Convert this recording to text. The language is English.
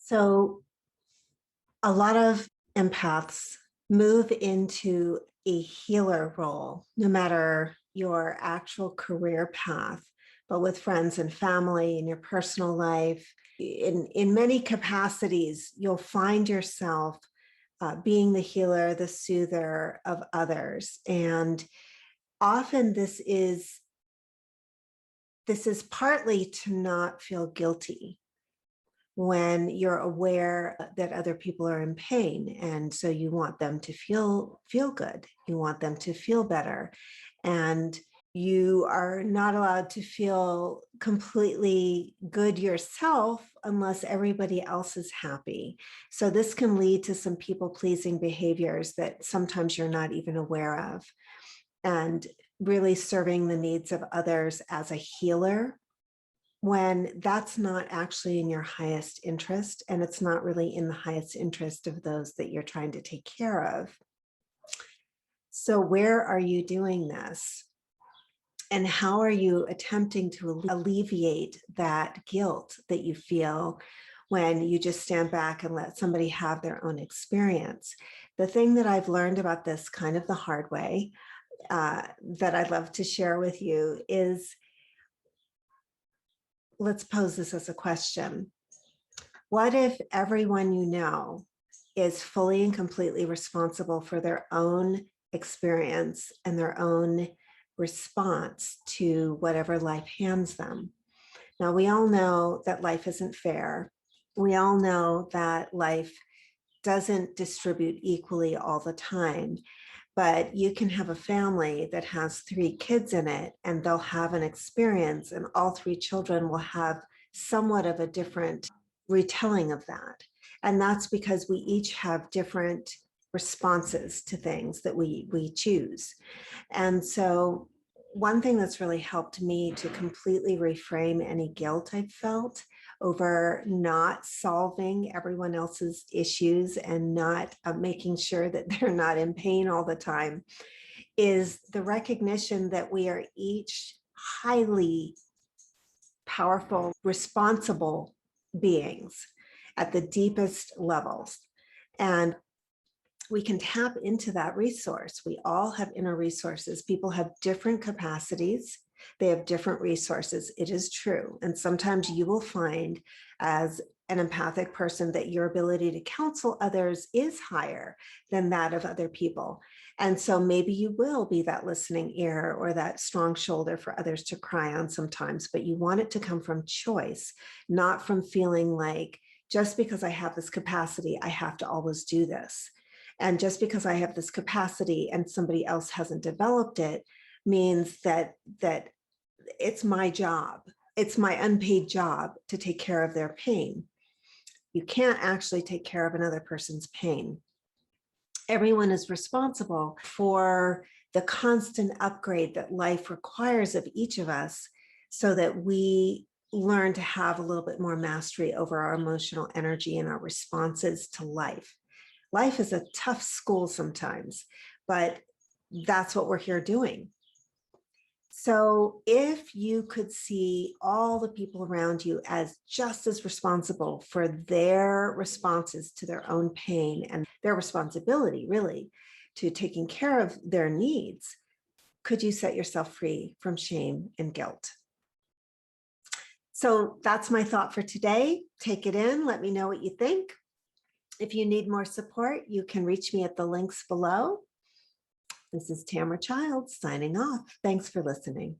So a lot of empaths move into a healer role, no matter your actual career path, but with friends and family in your personal life. In many capacities, you'll find yourself being the healer, the soother of others. And often this is partly to not feel guilty when you're aware that other people are in pain, and so you want them to feel good, you want them to feel better, and you are not allowed to feel completely good yourself unless everybody else is happy. So this can lead to some people pleasing behaviors that sometimes you're not even aware of, and really serving the needs of others as a healer when that's not actually in your highest interest, and it's not really in the highest interest of those that you're trying to take care of. So where are you doing this? And how are you attempting to alleviate that guilt that you feel when you just stand back and let somebody have their own experience? The thing that I've learned about this kind of the hard way, that I'd love to share with you is, let's pose this as a question. What if everyone you know is fully and completely responsible for their own experience and their own response to whatever life hands them? Now, we all know that life isn't fair. We all know that life doesn't distribute equally all the time. But you can have a family that has 3 kids in it, and they'll have an experience, and all 3 children will have somewhat of a different retelling of that. And that's because we each have different responses to things that we choose. And so one thing that's really helped me to completely reframe any guilt I've felt over not solving everyone else's issues and not making sure that they're not in pain all the time is the recognition that we are each highly powerful, responsible beings at the deepest levels. And we can tap into that resource. We all have inner resources. People have different capacities. They have different resources. It is true. And sometimes you will find as an empathic person that your ability to counsel others is higher than that of other people. And so maybe you will be that listening ear or that strong shoulder for others to cry on sometimes, but you want it to come from choice, not from feeling like just because I have this capacity, I have to always do this. And just because I have this capacity and somebody else hasn't developed it means that it's my job. It's my unpaid job to take care of their pain. You can't actually take care of another person's pain. Everyone is responsible for the constant upgrade that life requires of each of us so that we learn to have a little bit more mastery over our emotional energy and our responses to life. Life is a tough school sometimes, but that's what we're here doing. So if you could see all the people around you as just as responsible for their responses to their own pain and their responsibility really to taking care of their needs, could you set yourself free from shame and guilt? So that's my thought for today. Take it in. Let me know what you think. If you need more support, you can reach me at the links below. This is Tamara Childs signing off. Thanks for listening.